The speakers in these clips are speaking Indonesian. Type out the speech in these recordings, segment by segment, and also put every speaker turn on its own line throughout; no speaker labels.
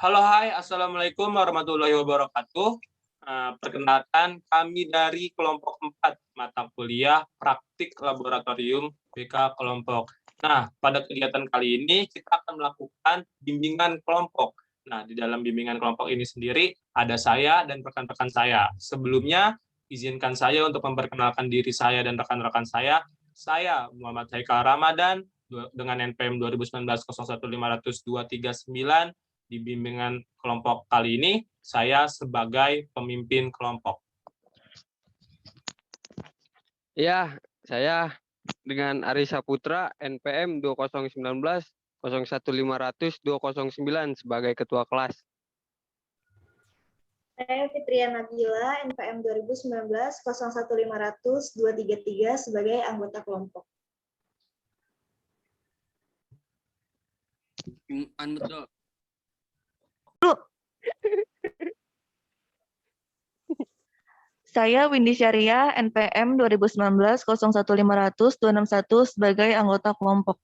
Halo, hai, Assalamualaikum warahmatullahi wabarakatuh. Perkenalkan, kami dari kelompok 4 mata kuliah praktik laboratorium BK kelompok. Nah, pada kegiatan kali ini kita akan melakukan bimbingan kelompok. Nah, di dalam bimbingan kelompok ini sendiri ada saya dan rekan-rekan saya. Sebelumnya, izinkan saya untuk memperkenalkan diri saya dan rekan-rekan saya. Saya Muhammad Haikal Ramadan dengan NPM 2019 015239. Di bimbingan kelompok kali ini, saya sebagai pemimpin kelompok.
Ya, saya dengan Ari Saputra, NPM 2019 01500 209 sebagai ketua kelas.
Saya Fitria Nabila, NPM 2019 01500 233 sebagai anggota kelompok.
Saya Windy Syariah, NPM 2019 01500 261 sebagai anggota kelompok.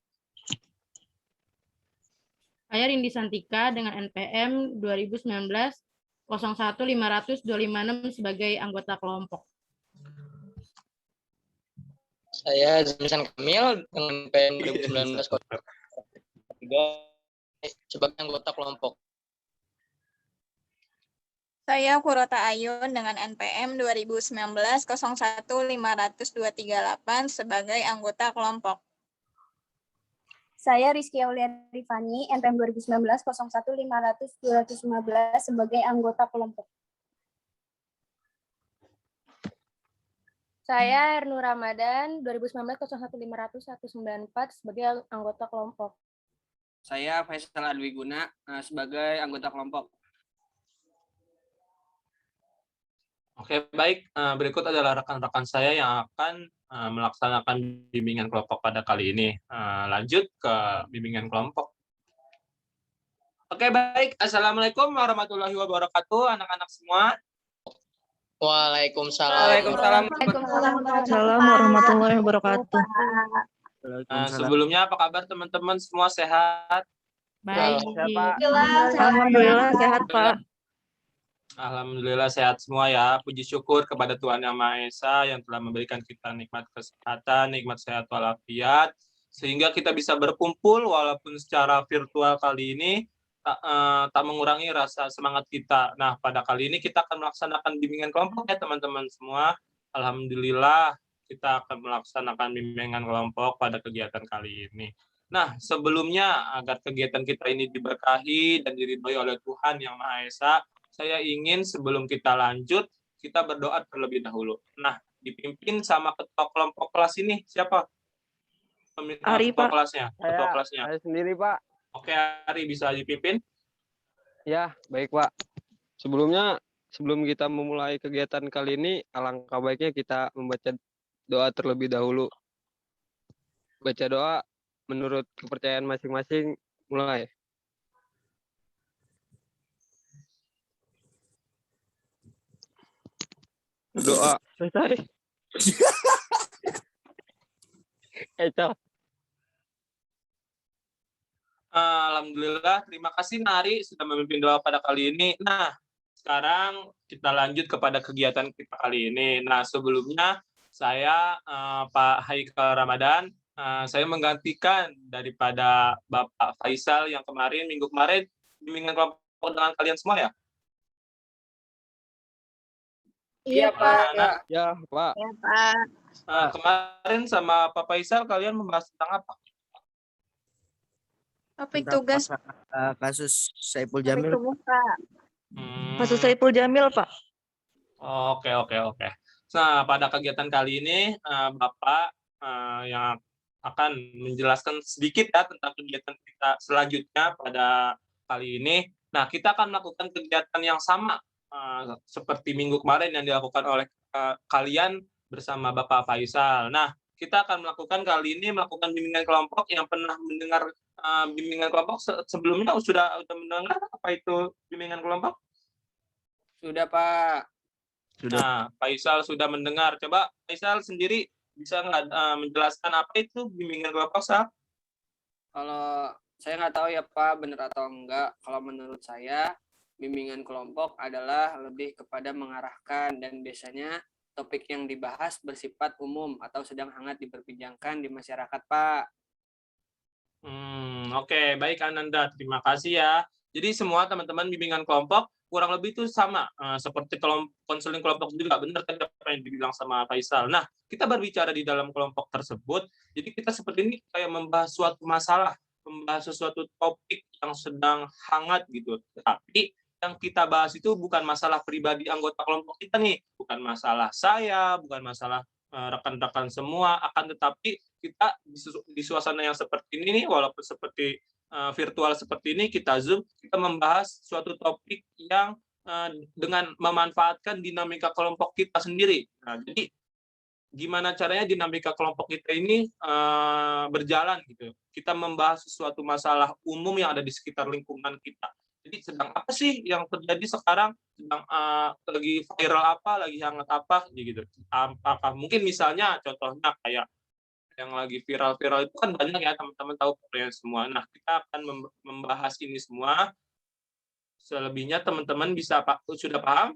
Saya Rindi Santika dengan NPM 2019 01500 256 sebagai anggota kelompok.
Saya Zamisan Kamil dengan NPM 2019 sebagai anggota kelompok.
Saya Purota Ayun dengan NPM 2019 01500 238 sebagai anggota kelompok.
Saya Rizky Aulia Rifani, NPM 2019 01500 215 sebagai anggota kelompok. Saya Ernur Ramadan, 2019 01500 194 sebagai anggota kelompok.
Saya Faisal Adwiguna sebagai anggota kelompok.
Oke, baik. Berikut adalah rekan-rekan saya yang akan melaksanakan bimbingan kelompok pada kali ini. Lanjut ke bimbingan kelompok. Oke, baik. Assalamualaikum warahmatullahi wabarakatuh, anak-anak semua.
Waalaikumsalam.
Assalamualaikum warahmatullahi wabarakatuh.
Sebelumnya, apa kabar teman-teman? Semua sehat?
Baik.
Alhamdulillah sehat, Pak.
Alhamdulillah sehat semua ya. Puji syukur kepada Tuhan Yang Maha Esa yang telah memberikan kita nikmat kesehatan, nikmat sehat walafiat, sehingga kita bisa berkumpul walaupun secara virtual kali ini tak mengurangi rasa semangat kita. Nah, pada kali ini kita akan melaksanakan bimbingan kelompok ya teman-teman semua. Alhamdulillah kita akan melaksanakan bimbingan kelompok pada kegiatan kali ini. Nah, sebelumnya agar kegiatan kita ini diberkahi dan diridhoi oleh Tuhan Yang Maha Esa, saya ingin sebelum kita lanjut, kita berdoa terlebih dahulu. Nah, dipimpin sama ketua kelompok kelas ini. Siapa?
Ari,
ketua
Pak.
kelasnya. Ketua kelasnya.
Saya sendiri, Pak.
Oke, Ari bisa dipimpin.
Ya, baik, Pak. Sebelum kita memulai kegiatan kali ini, alangkah baiknya kita membaca doa terlebih dahulu. Baca doa menurut kepercayaan masing-masing, mulai. Doa selesai.
Alhamdulillah, terima kasih Nari sudah memimpin doa pada kali ini. Nah, sekarang kita lanjut kepada kegiatan kita kali ini. Nah, sebelumnya saya Pak Haikal Ramadan, saya menggantikan daripada Bapak Faisal yang minggu kemarin bimbingan kelompok dengan kalian semua ya.
Iya, Pak.
Ya, Pak.
Ya, Pak.
Kemarin sama Pak Faisal kalian membahas tentang apa?
Topik tugas.
Kasus Saipul
Topik
Jamil.
tugas, Pak.
Kasus Saipul Jamil, Pak.
Oke. Nah, pada kegiatan kali ini Bapak yang akan menjelaskan sedikit ya tentang kegiatan kita selanjutnya pada kali ini. Nah, kita akan melakukan kegiatan yang sama seperti minggu kemarin yang dilakukan oleh kalian bersama Bapak Faisal. Nah, kita akan melakukan bimbingan kelompok. Yang pernah mendengar bimbingan kelompok sebelumnya sudah mendengar apa itu bimbingan kelompok?
Sudah, Pak.
Nah, Faisal sudah mendengar. Coba Faisal sendiri bisa nggak menjelaskan apa itu bimbingan kelompok, Sal?
Kalau Saya nggak tahu ya Pak, benar atau enggak. Kalau menurut saya, bimbingan kelompok adalah lebih kepada mengarahkan dan biasanya topik yang dibahas bersifat umum atau sedang hangat diperbincangkan di masyarakat, Pak.
Oke, baik Ananda, terima kasih ya. Jadi semua teman-teman bimbingan kelompok kurang lebih itu sama seperti konseling kelompok juga, benar tadi apa yang dibilang sama Faisal. Nah, kita berbicara di dalam kelompok tersebut, jadi kita seperti ini kayak membahas suatu masalah, membahas sesuatu topik yang sedang hangat gitu. Tapi yang kita bahas itu bukan masalah pribadi anggota kelompok kita nih, bukan masalah saya, bukan masalah rekan-rekan semua, akan tetapi kita di suasana yang seperti ini nih, walaupun seperti virtual seperti ini, kita Zoom, kita membahas suatu topik yang dengan memanfaatkan dinamika kelompok kita sendiri. Nah, jadi gimana caranya dinamika kelompok kita ini berjalan gitu. Kita membahas suatu masalah umum yang ada di sekitar lingkungan kita. Jadi sedang apa sih yang terjadi sekarang? Sedang lagi viral apa, lagi hangat apa, gitu. Apakah mungkin misalnya contohnya kayak yang lagi viral-viral itu kan banyak ya teman-teman tahu pokoknya semua. Nah, kita akan membahas ini semua. Selebihnya teman-teman bisa sudah paham?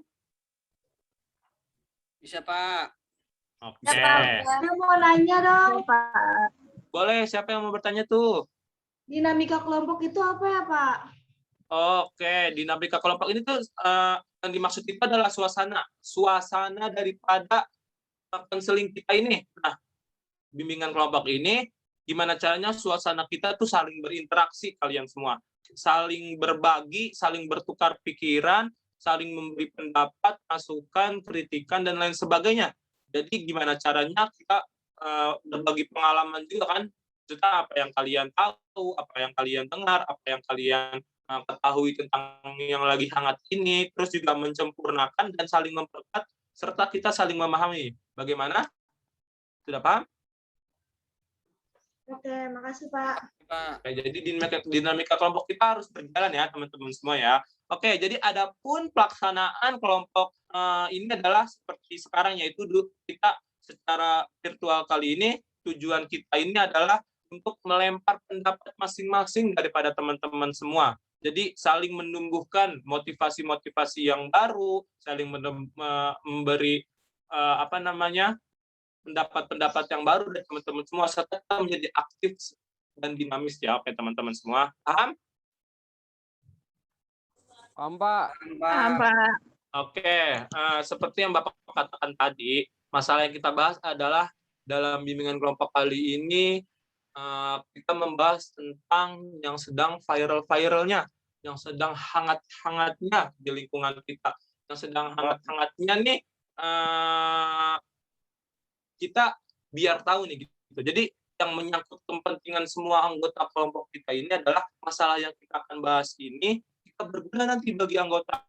Bisa, Pak.
Oke.
Saya mau nanya dong.
Boleh, siapa yang mau bertanya tuh?
Dinamika kelompok itu apa ya, Pak?
Oke, dinamika kelompok ini tuh yang dimaksud itu adalah suasana daripada konseling kita ini. Nah, bimbingan kelompok ini gimana caranya suasana kita tuh saling berinteraksi kalian semua, saling berbagi, saling bertukar pikiran, saling memberi pendapat, masukan, kritikan dan lain sebagainya. Jadi gimana caranya kita berbagi pengalaman juga kan, serta apa yang kalian tahu, apa yang kalian dengar, apa yang kalian ketahui tentang yang lagi hangat ini, terus juga menyempurnakan dan saling memperkuat, serta kita saling memahami. Bagaimana? Sudah paham?
Oke, makasih Pak.
Oke, jadi dinamika kelompok kita harus berjalan ya teman-teman semua ya. Oke, jadi adapun pelaksanaan kelompok ini adalah seperti sekarang, yaitu kita secara virtual kali ini, tujuan kita ini adalah untuk melempar pendapat masing-masing daripada teman-teman semua. Jadi saling menumbuhkan motivasi-motivasi yang baru, saling memberi pendapat-pendapat yang baru dari teman-teman semua, serta menjadi aktif dan dinamis ya, oke teman-teman semua. Paham?
Paham, Pak.
Paham, Pak.
Oke, seperti yang Bapak katakan tadi, masalah yang kita bahas adalah dalam bimbingan kelompok kali ini kita membahas tentang yang sedang viral-viralnya, yang sedang hangat-hangatnya di lingkungan kita, yang sedang hangat-hangatnya nih kita biar tahu nih gitu. Jadi yang menyangkut kepentingan semua anggota kelompok kita ini adalah masalah yang kita akan bahas ini kita berguna nanti bagi anggota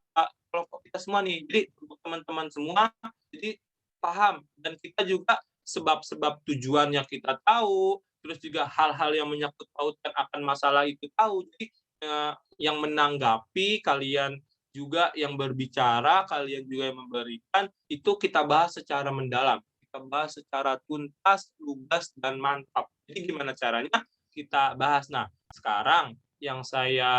kelompok kita semua nih. Jadi untuk teman-teman semua jadi paham, dan kita juga sebab-sebab tujuannya kita tahu, terus juga hal-hal yang menyangkut pautan akan masalah itu tahu. Jadi yang menanggapi, kalian juga yang berbicara, kalian juga yang memberikan, itu kita bahas secara mendalam. Kita bahas secara tuntas, lugas, dan mantap. Jadi gimana caranya kita bahas. Nah, sekarang yang saya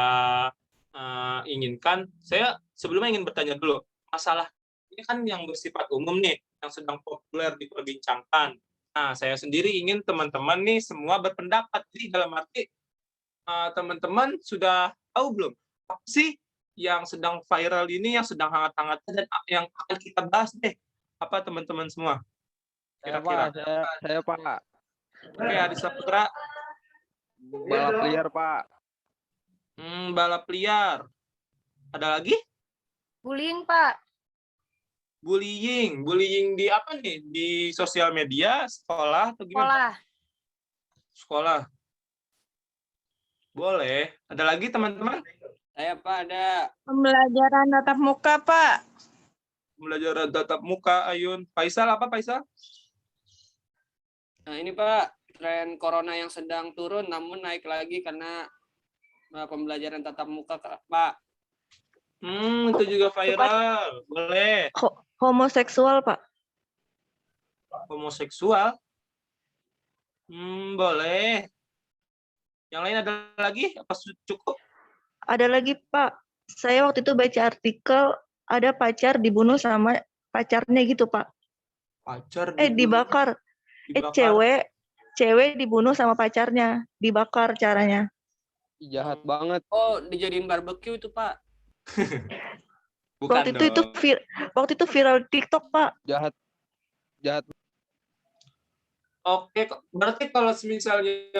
inginkan, saya sebelumnya ingin bertanya dulu, masalah ini kan yang bersifat umum nih, yang sedang populer diperbincangkan. Nah, saya sendiri ingin teman-teman nih semua berpendapat. Jadi dalam arti teman-teman sudah tahu belum apa sih yang sedang viral ini, yang sedang hangat-hangatnya, dan yang akan kita bahas deh. Apa teman-teman semua? Kira-kira.
Saya Pak.
Oke, Adi Saputra.
Balap liar, Pak.
Balap liar. Ada lagi?
Bullying, Pak.
Bullying di apa nih? Di sosial media, sekolah, atau gimana? Sekolah. Boleh. Ada lagi teman-teman?
Saya Pak ada.
Pembelajaran tatap muka, Pak.
Pembelajaran tatap muka, Ayun. Faisal apa, Faisal?
Nah, ini Pak, tren corona yang sedang turun namun naik lagi karena pembelajaran tatap muka, Pak.
Itu juga viral. Boleh.
Homoseksual, Pak.
Homoseksual? Boleh. Yang lain ada lagi? Apa cukup?
Ada lagi, Pak. Saya waktu itu baca artikel ada pacar dibunuh sama pacarnya gitu, Pak.
Pacar
Dibakar.
dibakar.
Cewek dibunuh sama pacarnya, dibakar caranya.
Jahat banget.
Oh, dijadiin barbeque itu, Pak.
Bukan
Waktu itu viral TikTok, Pak.
Jahat.
Oke, berarti kalau misalnya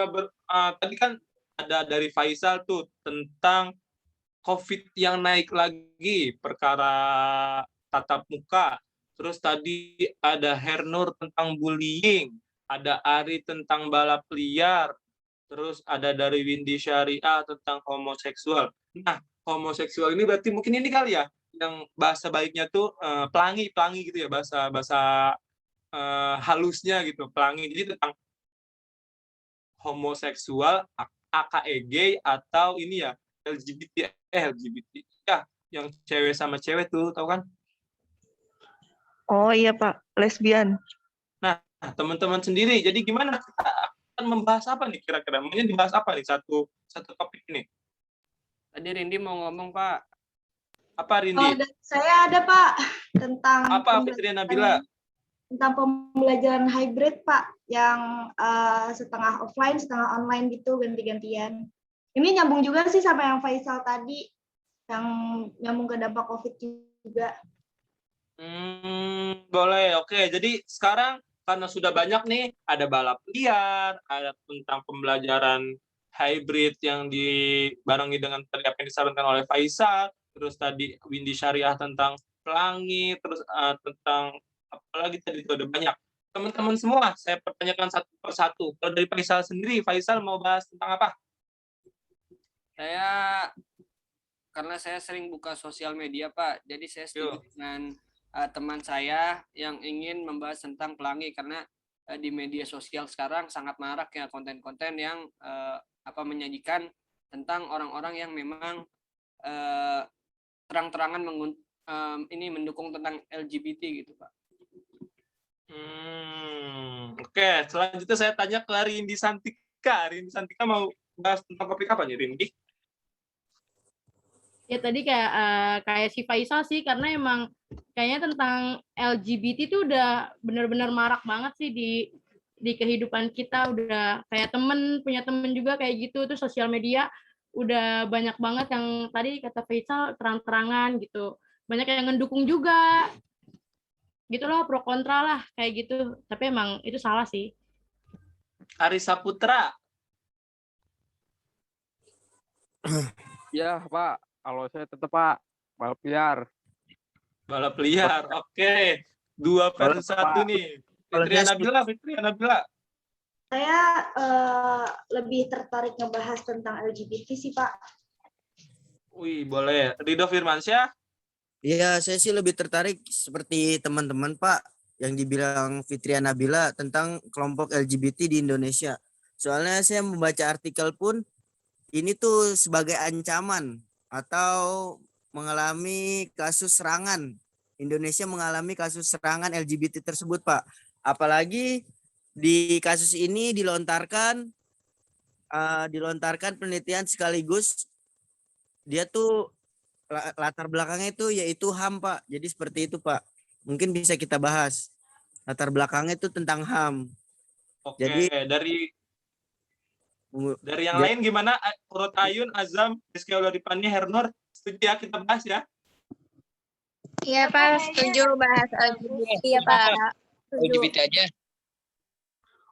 tadi kan ada dari Faisal tuh tentang COVID yang naik lagi, perkara tatap muka. Terus tadi ada Hernur tentang bullying, ada Ari tentang balap liar, terus ada dari Windy Syariah tentang homoseksual. Nah, homoseksual ini berarti mungkin ini kali ya, yang bahasa baiknya tuh pelangi gitu ya, bahasa halusnya gitu, pelangi. Jadi tentang homoseksual, AKG atau ini ya LGBT ya, yang cewek sama cewek tuh, tahu kan?
Oh iya, Pak, lesbian.
Nah, teman-teman sendiri, jadi gimana kita akan membahas apa nih kira-kira? Mungkin dibahas apa nih satu topik ini?
Tadi Rindi mau ngomong, Pak.
Apa Rindi?
Saya ada, Pak, tentang
apa Fitri Nabila?
Tentang pembelajaran hybrid, Pak, yang setengah offline, setengah online gitu, ganti-gantian. Ini nyambung juga sih sama yang Faisal tadi, yang nyambung ke dampak COVID juga.
Boleh, oke. Jadi sekarang karena sudah banyak nih, ada balap liar, ada tentang pembelajaran hybrid yang dibarengi dengan tadi apa yang disarankan oleh Faisal, terus tadi Windy Syariah tentang pelangi, terus tentang apalagi tadi itu ada banyak. Teman-teman semua, saya pertanyakan satu persatu. Kalau dari Faisal sendiri, Faisal mau bahas tentang apa?
Karena saya sering buka sosial media, Pak, jadi saya setuju dengan teman saya yang ingin membahas tentang pelangi, karena di media sosial sekarang sangat marak ya konten-konten yang menyajikan tentang orang-orang yang memang terang-terangan mendukung tentang LGBT gitu, Pak.
Oke, selanjutnya saya tanya ke Rindi Santika. Rindi Santika mau bahas tentang topik apa nih, Rindi?
Ya tadi kayak si Faisal sih, karena emang kayaknya tentang LGBT itu udah benar-benar marak banget sih di kehidupan kita. Udah kayak punya temen juga kayak gitu. Tuh sosial media udah banyak banget yang tadi kata Faisal terang-terangan gitu. Banyak yang ngedukung juga. Gitu loh, pro kontra lah kayak gitu. Tapi emang itu salah sih.
Arisa Putra.
Ya, Pak. Kalau saya tetap, Pak, balap liar.
Balap liar, oke. 2 versus 1 nih. Fitri Nabila.
Saya lebih tertarik ngebahas tentang LGBT sih, Pak.
Wih, boleh. Ridho Firmansyah?
Iya, saya sih lebih tertarik seperti teman-teman, Pak, yang dibilang Fitri Nabila tentang kelompok LGBT di Indonesia. Soalnya saya membaca artikel pun, ini tuh sebagai ancaman atau mengalami kasus serangan. Indonesia mengalami kasus serangan LGBT tersebut, Pak. Apalagi di kasus ini dilontarkan penelitian sekaligus dia tuh latar belakangnya itu yaitu HAM, Pak. Jadi seperti itu, Pak. Mungkin bisa kita bahas. Latar belakangnya itu tentang HAM.
Oke, jadi dari yang lain gimana? Urut Ayun, Azam, Rizky Aularipani, Hernur, setuju ya kita bahas ya?
Iya, Pak, setuju bahas LGBT ya, Pak.
LGBT aja.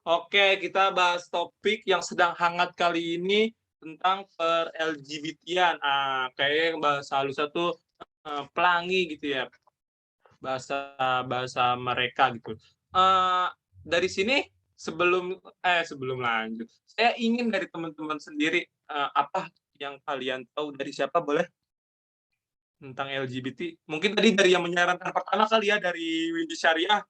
Oke, kita bahas topik yang sedang hangat kali ini tentang per-LGBT-an. Kayaknya bahasa halusnya tuh pelangi gitu ya. Bahasa mereka gitu. Dari sini sebelum lanjut, saya ingin dari teman-teman sendiri apa yang kalian tahu dari siapa, boleh? Tentang LGBT. Mungkin tadi dari yang menyarankan pertama kali ya, dari Windy Syariah.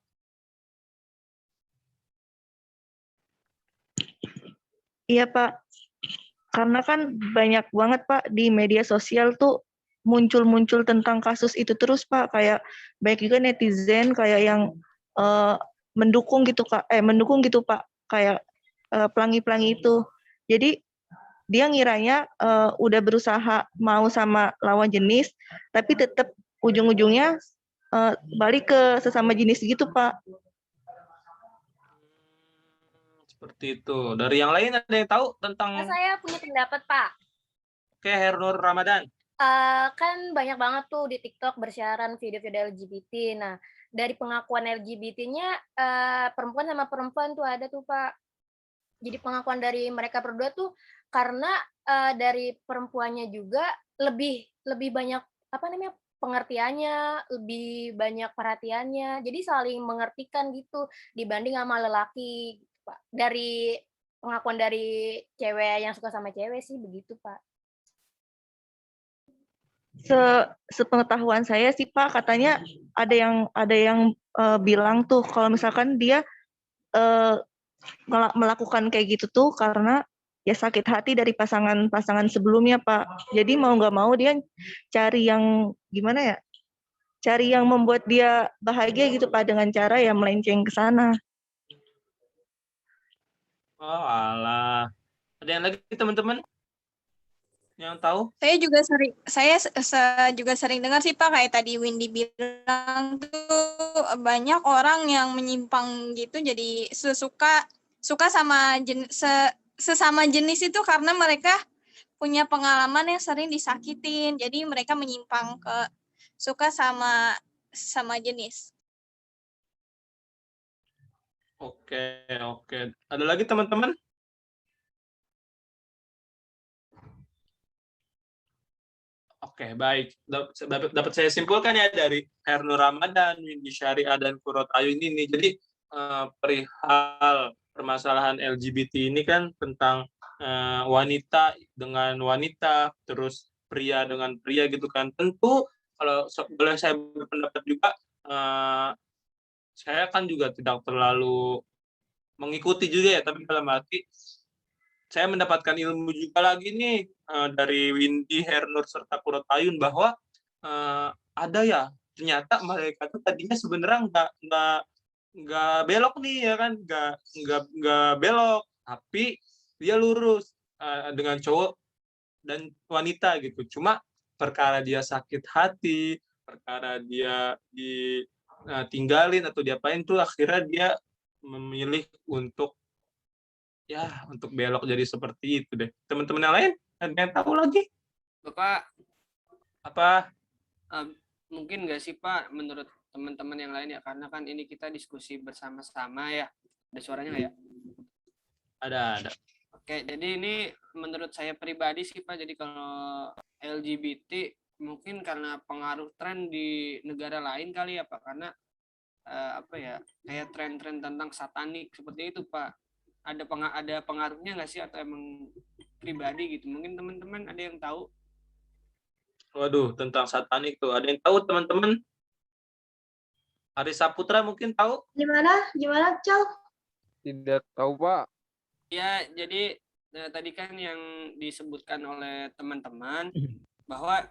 Iya, Pak. Karena kan banyak banget, Pak, di media sosial tuh muncul tentang kasus itu terus, Pak. Kayak baik juga netizen kayak yang mendukung gitu, Pak. Mendukung gitu, Pak. Kayak pelangi-pelangi itu. Jadi dia ngiranya udah berusaha mau sama lawan jenis, tapi tetap ujung-ujungnya balik ke sesama jenis gitu, Pak.
Seperti itu. Dari yang lain ada yang tahu tentang
Saya punya pendapat, Pak.
Oke, Hernur Ramadan?
Kan banyak banget tuh di TikTok bersiaran video-video LGBT. Nah, dari pengakuan LGBT-nya perempuan sama perempuan tuh ada tuh, Pak. Jadi pengakuan dari mereka berdua tuh karena dari perempuannya juga lebih banyak apa namanya pengertiannya, lebih banyak perhatiannya. Jadi saling mengertikan gitu dibanding sama lelaki, Pak. Dari pengakuan dari cewek yang suka sama cewek sih begitu, Pak.
Sepengetahuan saya sih, Pak, katanya ada yang bilang tuh kalau misalkan dia melakukan kayak gitu tuh karena ya sakit hati dari pasangan sebelumnya, Pak. Jadi mau nggak mau dia cari yang gimana ya? Cari yang membuat dia bahagia gitu, Pak, dengan cara ya melenceng ke sana.
Oh, alah. Ada yang lagi teman-teman yang tahu?
Saya juga sering dengar sih Pak, kayak tadi Windy bilang tuh banyak orang yang menyimpang gitu, jadi suka sama sesama jenis itu karena mereka punya pengalaman yang sering disakitin, jadi mereka menyimpang ke suka sama jenis.
Oke. Ada lagi teman-teman? Oke, baik. Dapat saya simpulkan ya dari Hernur Ramadan, Windy Syariah, dan Kurot Ayu ini. Jadi perihal permasalahan LGBT ini kan tentang wanita dengan wanita, terus pria dengan pria gitu kan. Tentu kalau boleh saya berpendapat juga, saya kan juga tidak terlalu mengikuti juga ya, tapi dalam arti saya mendapatkan ilmu juga lagi nih dari Windy, Hernur, serta Kurot Ayun bahwa ada ya ternyata mereka tuh tadinya sebenarnya nggak belok nih ya kan, nggak belok, tapi dia lurus dengan cowok dan wanita gitu. Cuma perkara dia sakit hati, perkara dia ditinggalin atau diapain tuh akhirnya dia memilih untuk belok jadi seperti itu deh. Teman-teman yang lain ada yang tahu lagi?
Bapak,
Apa?
mungkin nggak sih Pak menurut teman-teman yang lain ya, karena kan ini kita diskusi bersama-sama ya. Ada suaranya nggak ya?
Ada.
Oke, jadi ini menurut saya pribadi sih Pak, jadi kalau LGBT mungkin karena pengaruh tren di negara lain kali ya Pak, karena kayak tren-tren tentang satanik seperti itu Pak. Ada pengaruhnya nggak sih atau emang pribadi gitu? Mungkin teman-teman ada yang tahu?
Waduh, tentang satanik tuh. Ada yang tahu teman-teman? Ari Saputra mungkin tahu?
Gimana, Cal?
Tidak tahu, Pak.
Ya, jadi tadi kan yang disebutkan oleh teman-teman bahwa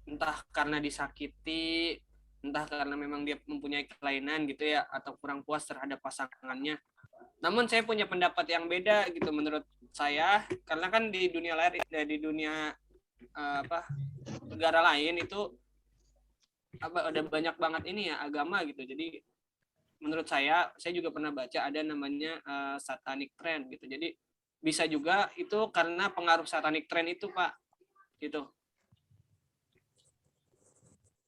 entah karena disakiti, entah karena memang dia mempunyai kelainan gitu ya, atau kurang puas terhadap pasangannya. Namun saya punya pendapat yang beda gitu menurut saya, karena kan di dunia negara lain itu ada banyak banget ini ya agama gitu. Jadi menurut saya juga pernah baca ada namanya satanic trend gitu. Jadi bisa juga itu karena pengaruh satanic trend itu Pak gitu.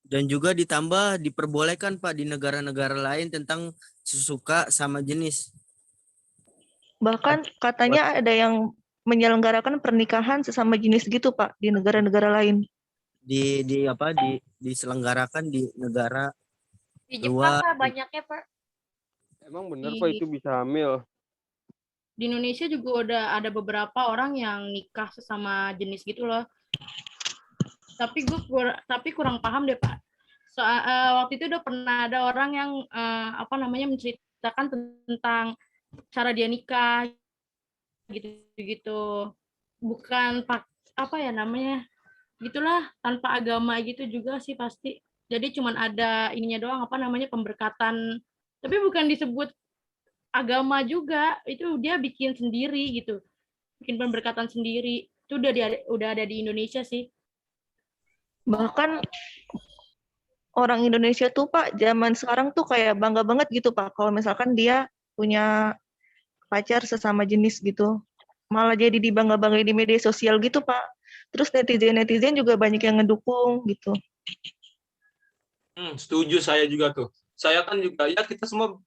Dan juga ditambah diperbolehkan Pak di negara-negara lain tentang sesuka sama jenis.
Bahkan katanya ada yang menyelenggarakan pernikahan sesama jenis gitu, Pak, di negara-negara lain.
Diselenggarakan di negara
Di Jepang
luar.
Pak banyaknya Pak.
Emang bener Pak itu bisa hamil?
Di Indonesia juga ada beberapa orang yang nikah sesama jenis gitu loh. Tapi kurang paham deh Pak. Waktu itu udah pernah ada orang yang menceritakan tentang cara dia nikah gitu, bukan gitulah, tanpa agama gitu juga sih pasti. Jadi cuman ada ininya doang pemberkatan, tapi bukan disebut agama juga, itu dia bikin sendiri gitu. bikin pemberkatan sendiri. Itu udah ada di Indonesia sih.
Bahkan orang Indonesia tuh Pak, zaman sekarang tuh kayak bangga banget gitu Pak, kalau misalkan dia punya pacar sesama jenis gitu. Malah jadi dibangga-banggain di media sosial gitu Pak. Terus netizen-netizen juga banyak yang ngedukung gitu.
Setuju saya juga tuh. Saya kan juga, ya kita semua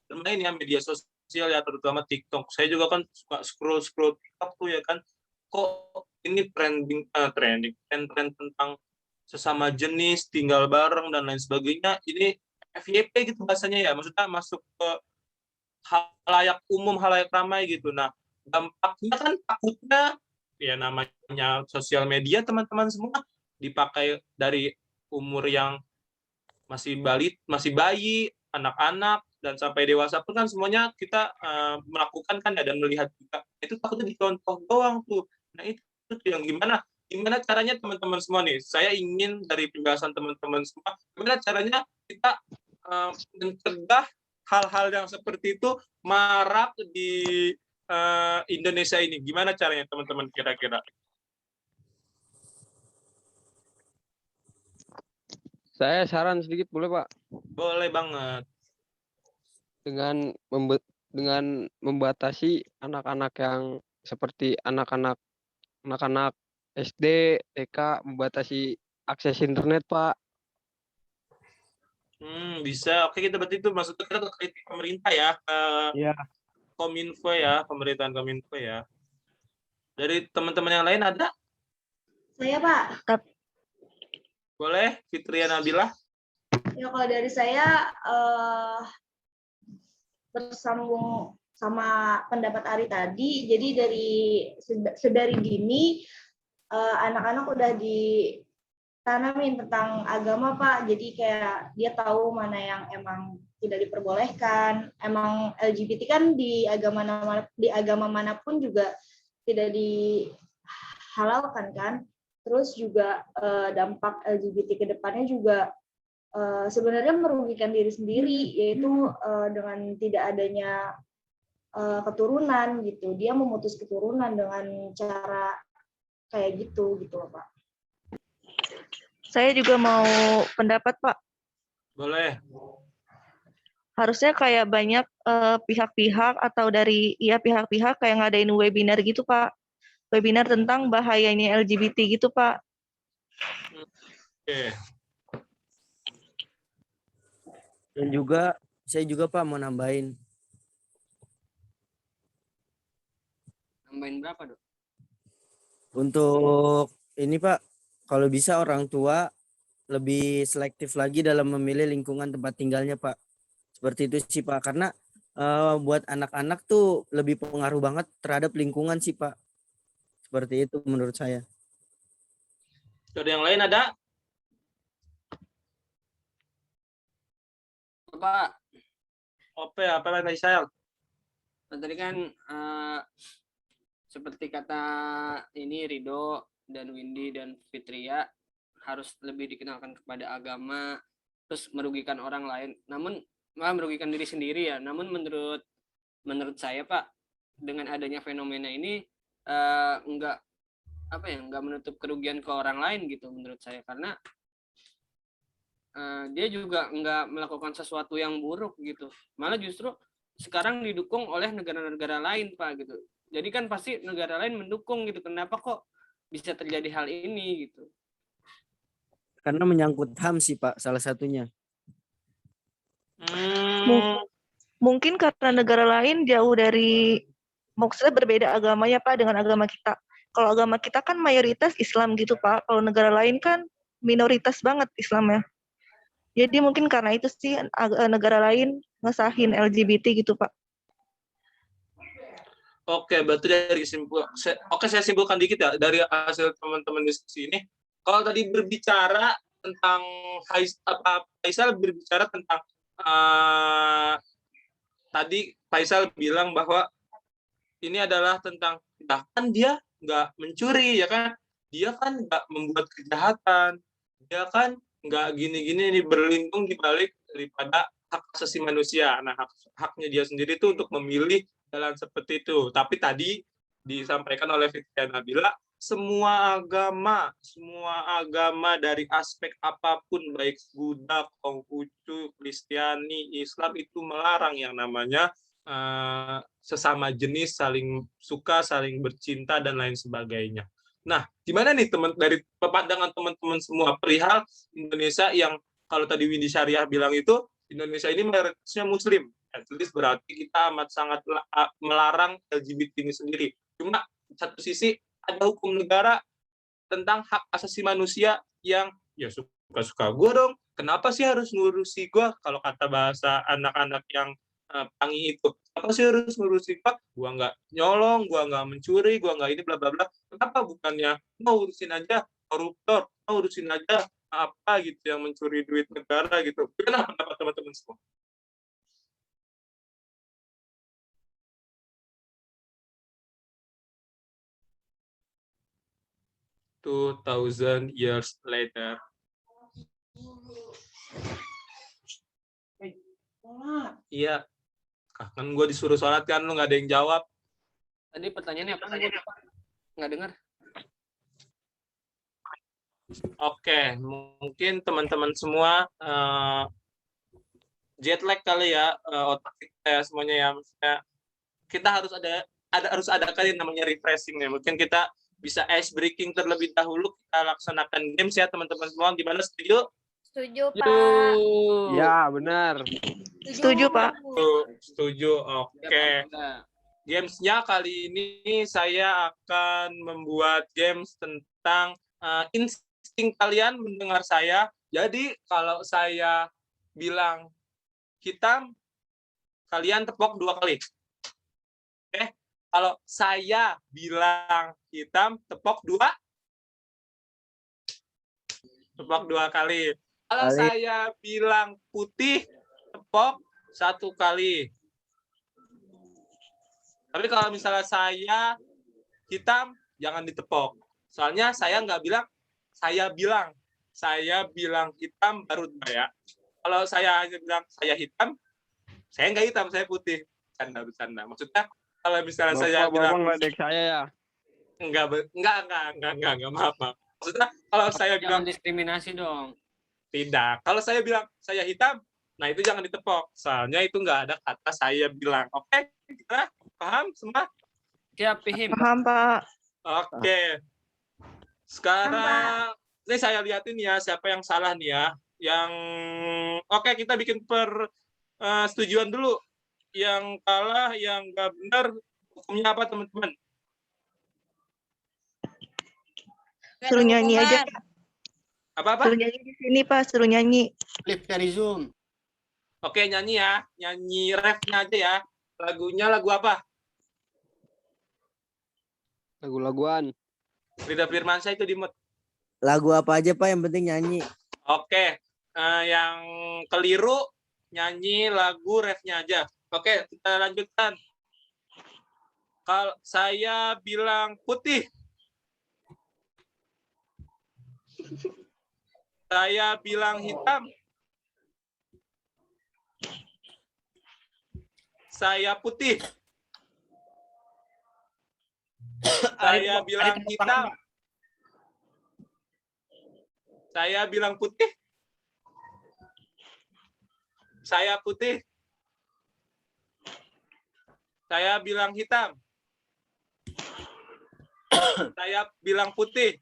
bermain ya media sosial ya, terutama TikTok. Saya juga kan suka scroll TikTok tuh ya kan. Kok ini tren tentang sesama jenis, tinggal bareng dan lain sebagainya. Ini FYP gitu bahasanya ya, maksudnya masuk ke halayak umum, halayak ramai gitu. Nah, dampaknya kan takutnya ya namanya sosial media teman-teman semua dipakai dari umur yang masih bayi, anak-anak dan sampai dewasa pun kan semuanya kita melakukan kan ya dan melihat juga. Itu takutnya dicontoh doang tuh. Nah, itu yang gimana caranya teman-teman semua nih. Saya ingin dari penjelasan teman-teman semua, gimana caranya kita mencegah hal-hal yang seperti itu marak di Indonesia ini. Gimana caranya teman-teman kira-kira?
Saya saran sedikit boleh Pak?
Boleh banget.
Dengan membatasi anak-anak yang seperti anak-anak SD, TK, membatasi akses internet Pak.
Bisa. Oke, kita berarti itu maksudnya kita ke kritik pemerintah ya,
Iya.
Kominfo ya, pemerintahan Kominfo ya. Dari teman-teman yang lain ada?
Saya Pak.
Boleh, Fitria Nabila?
Ya kalau dari saya bersambung sama pendapat Ari tadi, jadi sedari dini anak-anak udah ditanamin tentang agama Pak, jadi kayak dia tahu mana yang emang tidak diperbolehkan. Emang LGBT kan di agama manapun juga tidak dihalalkan kan. Terus juga dampak LGBT ke depannya juga sebenarnya merugikan diri sendiri, yaitu dengan tidak adanya keturunan gitu. Dia memutus keturunan dengan cara kayak gitu loh Pak.
Saya juga mau pendapat Pak.
Boleh.
Harusnya kayak banyak pihak-pihak atau dari pihak-pihak kayak ngadain webinar gitu Pak. Webinar tentang bahayanya LGBT gitu Pak.
Oke.
Dan saya juga Pak mau nambahin.
Nambahin berapa Dok?
Untuk ini Pak, kalau bisa orang tua lebih selektif lagi dalam memilih lingkungan tempat tinggalnya Pak. Seperti itu sih Pak, karena buat anak-anak tuh lebih pengaruh banget terhadap lingkungan sih Pak. Seperti itu menurut saya.
Dari yang lain ada?
Pak.
Apa Pak Faisal?
Tadi kan seperti kata ini Rido dan Windy dan Fitria harus lebih dikenalkan kepada agama, terus merugikan orang lain. Namun malah merugikan diri sendiri ya. Namun menurut saya Pak, dengan adanya fenomena ini enggak menutup kerugian ke orang lain gitu menurut saya, karena dia juga enggak melakukan sesuatu yang buruk gitu, malah justru sekarang didukung oleh negara-negara lain Pak gitu. Jadi kan pasti negara lain mendukung gitu, kenapa kok bisa terjadi hal ini gitu.
Karena menyangkut HAM sih Pak salah satunya.
Mungkin karena negara lain jauh dari, maksudnya berbeda agamanya Pak dengan agama kita. Kalau agama kita kan mayoritas Islam gitu Pak. Kalau negara lain kan minoritas banget Islamnya. Jadi mungkin karena itu sih negara lain ngesahin LGBT gitu Pak.
Oke, berarti saya simpulkan dikit ya dari hasil teman-teman diskusi ini. Kalau tadi berbicara tentang Faisal berbicara tentang tadi Faisal bilang bahwa ini adalah tentang bahkan dia nggak mencuri ya kan, dia kan nggak membuat kejahatan, dia kan nggak gini-gini, ini berlindung di balik daripada hak asasi manusia. Nah, haknya dia sendiri itu untuk memilih jalan seperti itu. Tapi tadi disampaikan oleh Fitria Nabila, semua agama dari aspek apapun, baik Buddha, Konghucu, Kristiani, Islam, itu melarang yang namanya sesama jenis, saling suka, saling bercinta, dan lain sebagainya. Nah, gimana nih dari pandangan teman-teman semua perihal Indonesia yang kalau tadi Windy Syariah bilang itu, Indonesia ini mayoritasnya Muslim. At least berarti kita amat sangat melarang LGBT ini sendiri. Cuma satu sisi ada hukum negara tentang hak asasi manusia yang ya suka-suka gue dong. Kenapa sih harus ngurusi gue? Kalau kata bahasa anak-anak yang pangi itu, apa sih harus ngurusi gue? Gue nggak nyolong, gue nggak mencuri, gue nggak ini bla bla bla. Kenapa bukannya mau urusin aja koruptor, mau urusin aja apa gitu yang mencuri duit negara gitu? Kenapa pendapat teman-teman semua? 2000 years later. Iya, kan gue disuruh sholat kan, lu nggak ada yang jawab.
Tadi pertanyaannya apa? Nggak dengar.
Oke, mungkin teman-teman semua jet lag kali ya, otak kita semuanya ya. Maksudnya kita harus adakan yang namanya refreshing ya. Mungkin kita bisa ice breaking terlebih dahulu, kita laksanakan games ya teman-teman semua. Gimana, setuju?
Setuju, Pak.
Ya, benar.
Setuju, Pak.
Setuju. Oke. Gamesnya kali ini saya akan membuat games tentang insting kalian mendengar saya. Jadi kalau saya bilang hitam, kalian tepok 2 kali. Oke. Kalau saya bilang hitam, tepok 2 kali. Kalau saya bilang putih, tepok 1 kali. Tapi kalau misalnya saya hitam, jangan ditepok. Soalnya saya nggak bilang, saya bilang hitam baru ya. Kalau saya hanya bilang saya hitam, saya nggak hitam, saya putih. Bercanda. Maksudnya kalau misalnya saya bilang
ngeledek saya ya.
Enggak, maaf. Maksudnya kalau saya bilang
diskriminasi dong.
Tidak. Kalau saya bilang saya hitam, nah itu jangan ditepok. Soalnya itu nggak ada kata saya bilang. Oke, kita paham semua?
Siap, Pihim.
Paham, Pak.
Oke. Sekarang ini saya lihatin ya siapa yang salah nih ya. Oke, kita bikin setujuan dulu. Yang kalah, yang nggak benar, hukumnya apa teman-teman?
Suruh nyanyi aja, Pak.
Apa?
Suruh nyanyi di sini, Pak. Suruh nyanyi.
Live dari Zoom.
Oke, nyanyi ya. Nyanyi refnya aja ya. Lagunya lagu apa?
Lagu-laguan.
Rida Firmansyah itu di mute.
Lagu apa aja Pak, yang penting nyanyi.
Oke. Yang keliru nyanyi lagu refnya aja. Oke, kita lanjutkan. Kalau saya bilang putih. Saya bilang hitam. Saya putih. Saya bilang hitam. Saya bilang putih. Saya putih. Saya bilang hitam. Saya bilang putih.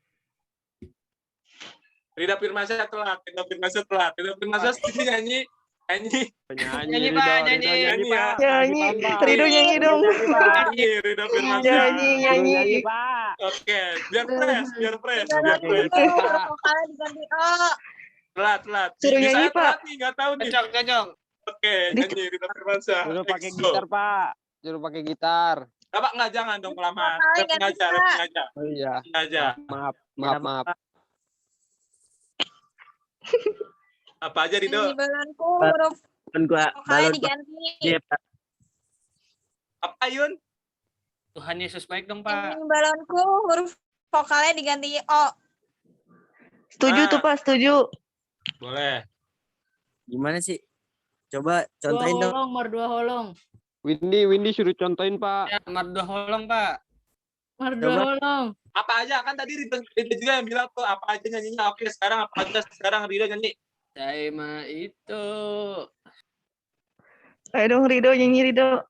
Rida Firmansyah telat. Rida Firmansyah sedikit nyanyi.
Nyanyi, Pak. Nyanyi, Pak.
Nyanyi. Ridho nyanyi dong.
Nyanyi, Rida Firmansyah.
Nyanyi.
Oke, biar fresh.
Vokalnya diganti O.
Telat.
Suruh
Ini
nyanyi,
saya telat
Pak.
nih, nggak tahu nih.
Gajong.
Oke, nyanyi Rida Firmansyah.
Suruh pakai
Exo.
gitar, Pak. Suruh pakai gitar.
Nggak, jangan dong kelamaan.
Vokalnya ganti,
Refnya aja.
Oh iya.
Refnya aja.
Maaf.
Apa aja, Rido?
Di balonku huruf vokalnya diganti.
Apa, Yun?
Tuhan Yesus baik dong, Pak.
Di balonku huruf vokalnya diganti O.
Setuju tuh, Pak. Setuju.
Boleh.
Gimana sih? Coba
Dua
contohin dong.
holong, Mar, 2 holong.
Windy suruh contohin, Pak.
Ya, nomor 2 holong, Pak.
Mardolong.
Apa aja kan tadi Rido juga yang bilang tuh apa aja nyanyinya. Oke, sekarang apa aja sekarang Rido nyanyi.
Saya mah itu.
Ayo dong Rido, nyanyi Rido.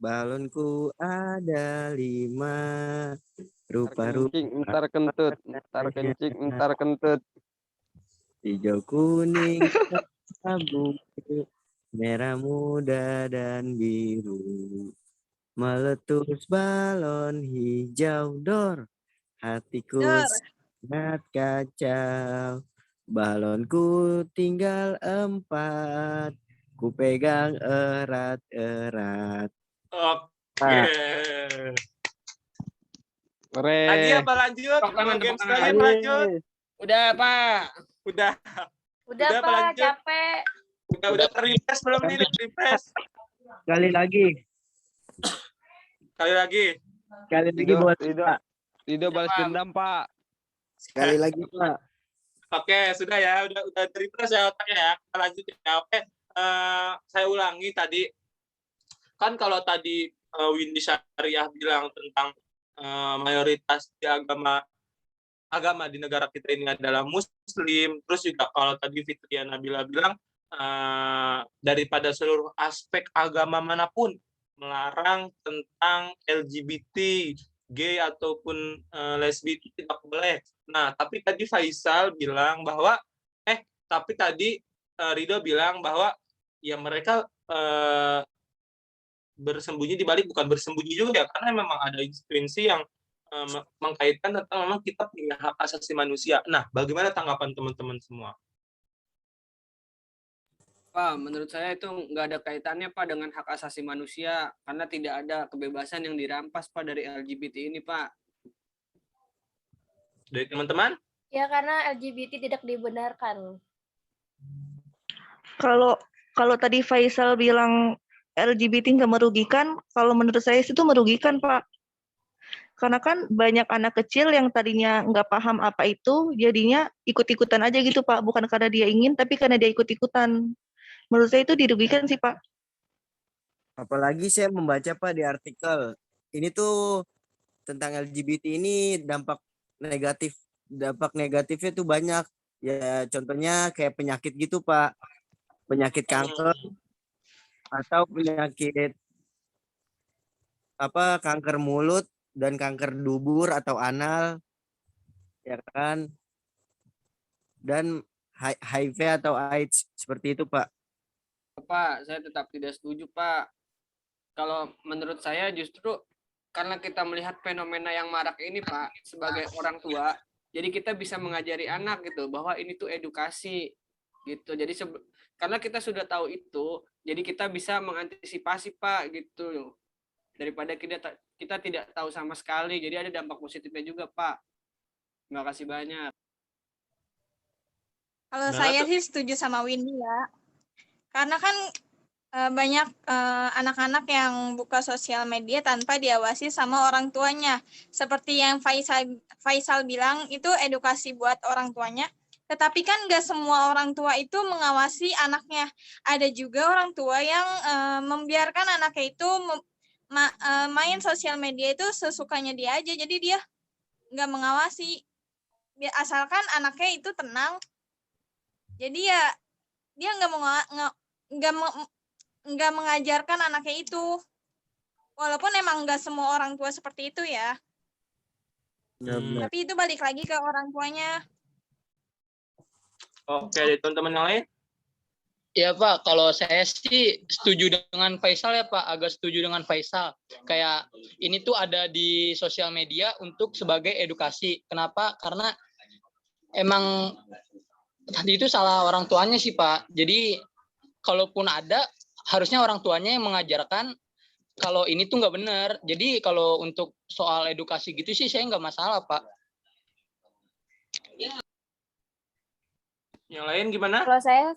Balonku ada 5, rupa-rupa
Kencing, entar kentut, entar kencing, entar kentut.
hijau, kuning, abu, merah muda dan biru. Meletus balon hijau dor, hatiku
Dor.
sangat kacau. Balonku tinggal 4, ku pegang erat-erat.
Oke. Lagi apa lanjut?
Tepuk tangan,
Mau
tepuk
games
tangan.
lagi apa lanjut?
Udah, Pak.
Udah.
Udah
Udah apa
Pak,
lanjut?
capek.
Udah refresh belum nih? Refresh.
Sekali lagi
Rido,
buat
Rido,
Pak.
Rido balas dendam, Pak.
Sekali lagi Pak.
Oke, sudah ya, udah refresh ya otaknya ya. Kita lanjut ya. Oke, saya ulangi tadi. Kan kalau tadi Windy Syariah bilang tentang mayoritas di agama di negara kita ini adalah Muslim. Terus juga kalau tadi Fitria Nabila bilang daripada seluruh aspek agama manapun melarang tentang LGBT, gay ataupun lesbi itu tidak boleh. Nah, tapi tadi Faisal bilang bahwa tapi tadi Rido bilang bahwa ya mereka bersembunyi di balik, bukan bersembunyi juga ya, karena memang ada instansi yang mengkaitkan tentang memang kita punya hak asasi manusia. Nah, bagaimana tanggapan teman-teman semua?
Pak, menurut saya itu nggak ada kaitannya Pak dengan hak asasi manusia karena tidak ada kebebasan yang dirampas Pak dari LGBT ini Pak.
Dari teman-teman?
Ya karena LGBT tidak dibenarkan.
Kalau tadi Faisal bilang LGBT nggak merugikan, kalau menurut saya itu merugikan Pak. Karena kan banyak anak kecil yang tadinya nggak paham apa itu, jadinya ikut-ikutan aja gitu Pak. Bukan karena dia ingin, tapi karena dia ikut-ikutan. Menurut saya itu dirugikan sih Pak.
Apalagi saya membaca Pak di artikel. Ini tuh tentang LGBT ini dampak negatifnya tuh banyak. Ya contohnya kayak penyakit gitu Pak. Penyakit kanker atau penyakit kanker mulut dan kanker dubur atau anal, ya kan, dan HIV atau AIDS seperti itu Pak.
Pak, saya tetap tidak setuju Pak. Kalau menurut saya justru karena kita melihat fenomena yang marak ini Pak sebagai orang tua, jadi kita bisa mengajari anak gitu bahwa ini tuh edukasi gitu. Jadi karena kita sudah tahu itu, jadi kita bisa mengantisipasi Pak gitu. Daripada kita tidak tahu sama sekali, jadi ada dampak positifnya juga Pak. Terima kasih banyak.
Kalau saya sih setuju sama Windy ya. Karena kan banyak anak-anak yang buka sosial media tanpa diawasi sama orang tuanya. Seperti yang Faisal bilang, itu edukasi buat orang tuanya. Tetapi kan nggak semua orang tua itu mengawasi anaknya. Ada juga orang tua yang membiarkan anaknya itu main sosial media itu sesukanya dia aja. Jadi dia nggak mengawasi. Asalkan anaknya itu tenang. Jadi ya dia nggak mengajarkan anaknya itu, walaupun emang nggak semua orang tua seperti itu ya. Tapi itu balik lagi ke orang tuanya.
Oke, teman-teman yang lain?
Ya Pak, kalau saya sih setuju dengan Faisal ya Pak, agak setuju dengan Faisal. Kayak ini tuh ada di sosial media untuk sebagai edukasi. Kenapa? Karena emang tadi itu salah orang tuanya sih Pak. Jadi kalaupun ada, harusnya orang tuanya yang mengajarkan kalau ini tuh nggak benar. Jadi kalau untuk soal edukasi gitu sih saya nggak masalah Pak.
Yang lain gimana?
Kalau saya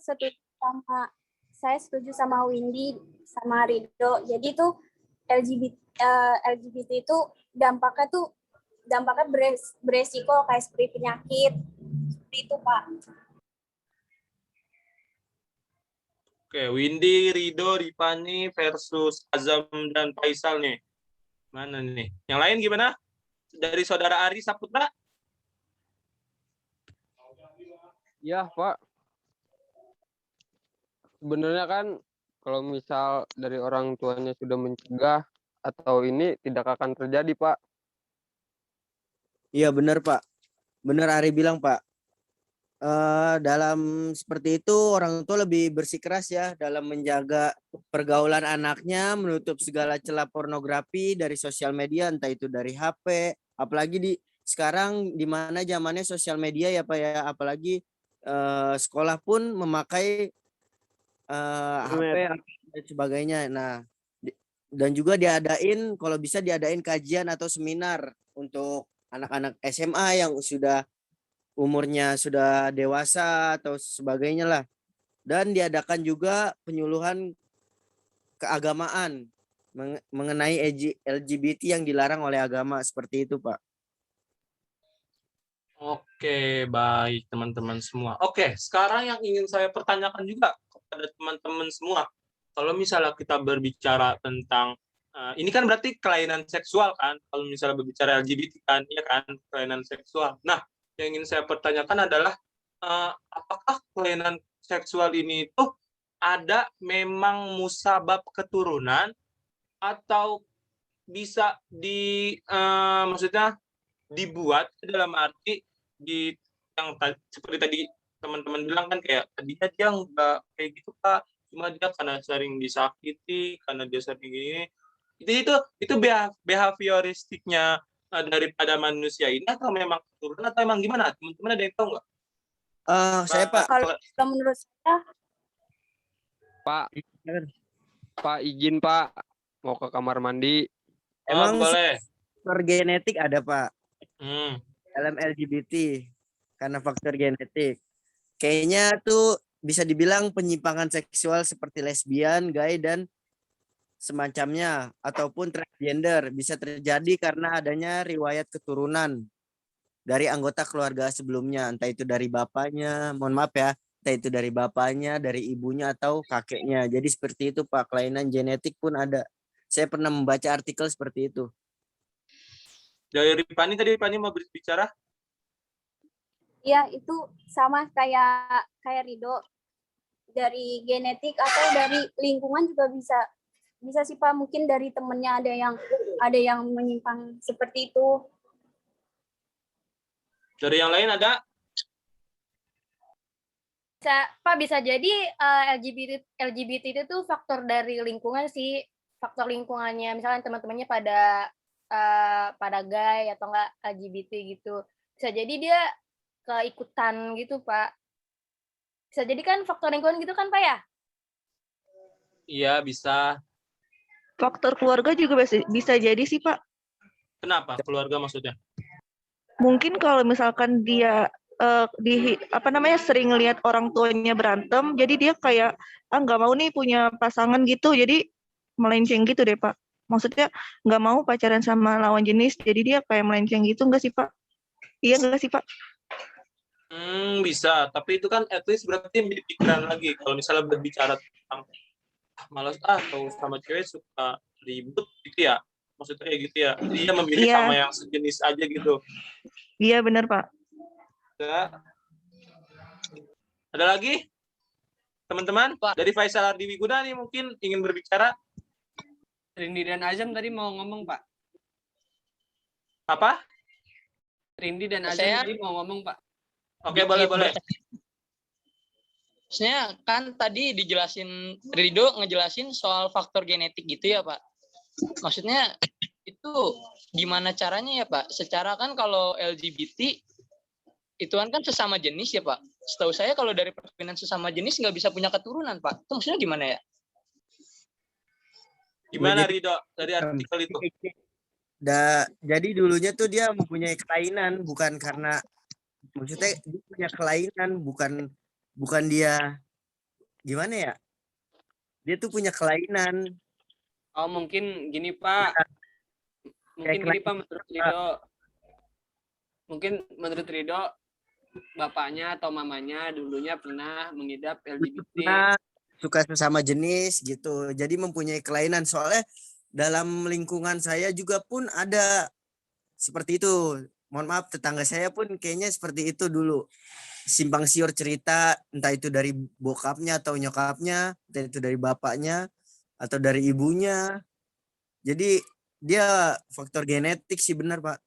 setuju sama Windy sama Rido. Jadi tuh LGBT itu dampaknya beresiko kayak seperti penyakit seperti itu Pak.
Oke, Windy, Rido, Ripani versus Azam dan Faisal nih. Mana nih? Yang lain gimana? dari saudara Ari Saputra.
Ya, Pak. Sebenarnya kan kalau misal dari orang tuanya sudah mencegah atau ini tidak akan terjadi, Pak.
Iya benar Pak. Benar Ari bilang Pak. Dalam seperti itu orang tua lebih bersikeras ya dalam menjaga pergaulan anaknya, menutup segala celah pornografi dari sosial media, entah itu dari HP, apalagi di sekarang di mana zamannya sosial media ya Pak ya, apalagi sekolah pun memakai HP dan sebagainya. Nah, dan juga diadain kalau bisa diadain kajian atau seminar untuk anak-anak SMA yang sudah umurnya sudah dewasa atau sebagainya lah. Dan diadakan juga penyuluhan keagamaan mengenai LGBT yang dilarang oleh agama seperti itu, Pak.
Oke, baik teman-teman semua. Oke, sekarang yang ingin saya pertanyakan juga kepada teman-teman semua. Kalau misalnya kita berbicara tentang ini kan berarti kelainan seksual kan? Kalau misalnya berbicara LGBT kan, iya kan, kelainan seksual. Nah, yang ingin saya pertanyakan adalah apakah kelainan seksual ini itu ada memang musabab keturunan atau bisa maksudnya dibuat dalam arti yang seperti tadi teman-teman bilang kan kayak tadinya dia nggak kayak gitu Pak, cuma dia karena sering disakiti, karena dia sering gini. Itu behavioristiknya daripada manusia ini atau memang keturunan atau emang gimana? Teman-teman ada yang tahu nggak?
Saya Pak.
Kalau menurut saya,
Pak izin Pak, mau ke kamar mandi.
Emang
boleh.
Faktor genetik ada Pak. Dalam LGBT karena faktor genetik. Kayaknya tuh bisa dibilang penyimpangan seksual seperti lesbian, gay dan semacamnya ataupun transgender bisa terjadi karena adanya riwayat keturunan dari anggota keluarga sebelumnya, entah itu dari bapaknya, mohon maaf ya, entah itu dari bapaknya, dari ibunya atau kakeknya. Jadi seperti itu Pak, kelainan genetik pun ada. Saya pernah membaca artikel seperti itu.
Dari Ripani tadi mau berbicara?
ya itu sama kayak Rido, dari genetik atau dari lingkungan juga bisa sih Pak, mungkin dari temennya ada yang menyimpang seperti itu.
Dari yang lain ada?
Pak, bisa jadi LGBT itu tuh faktor dari lingkungan sih, faktor lingkungannya. Misalnya teman-temannya pada gay atau enggak LGBT gitu. Bisa jadi dia keikutan gitu, Pak. Bisa jadi kan faktor lingkungan gitu kan, Pak ya?
Iya, bisa.
Faktor keluarga juga bisa jadi sih, Pak.
Kenapa keluarga maksudnya?
Mungkin kalau misalkan dia sering lihat orang tuanya berantem, jadi dia kayak nggak mau nih punya pasangan gitu, jadi melenceng gitu deh Pak. Maksudnya nggak mau pacaran sama lawan jenis, jadi dia kayak melenceng gitu, nggak sih Pak? Iya nggak sih Pak?
Bisa, tapi itu kan at least berarti menjadi pikiran lagi. Kalau misalnya berbicara tentang malas atau sama cewek suka ribut gitu ya, maksudnya kayak gitu ya. Dia memilih sama yang sejenis aja gitu.
Iya benar Pak.
Ada lagi teman-teman dari Faisal Ardi Wiguna nih mungkin ingin berbicara.
Rindi dan Azam tadi mau ngomong Pak.
Apa?
Rindi dan Azam tadi mau ngomong Pak.
Oke, boleh.
Maksudnya kan tadi dijelasin, Rido ngejelasin soal faktor genetik gitu ya Pak. Maksudnya itu gimana caranya ya Pak? Secara kan kalau LGBT itu kan sesama jenis ya Pak. Setahu saya kalau dari perkawinan sesama jenis nggak bisa punya keturunan Pak. Itu maksudnya gimana ya?
Gimana Rido dari artikel itu?
Jadi dulunya tuh dia mempunyai kelainan bukan karena maksudnya dia punya kelainan bukan dia gimana ya? Dia tuh punya kelainan.
Oh mungkin gini Pak. Mungkin gini Pak menurut Rido. Mungkin menurut Rido bapaknya atau mamanya dulunya pernah mengidap LGBT.
Pernah suka sesama jenis gitu. Jadi mempunyai kelainan. Soalnya dalam lingkungan saya juga pun ada seperti itu. Mohon maaf, tetangga saya pun kayaknya seperti itu dulu. Simpang siur cerita, entah itu dari bokapnya atau nyokapnya, entah itu dari bapaknya atau dari ibunya. Jadi dia faktor genetik sih benar, Pak.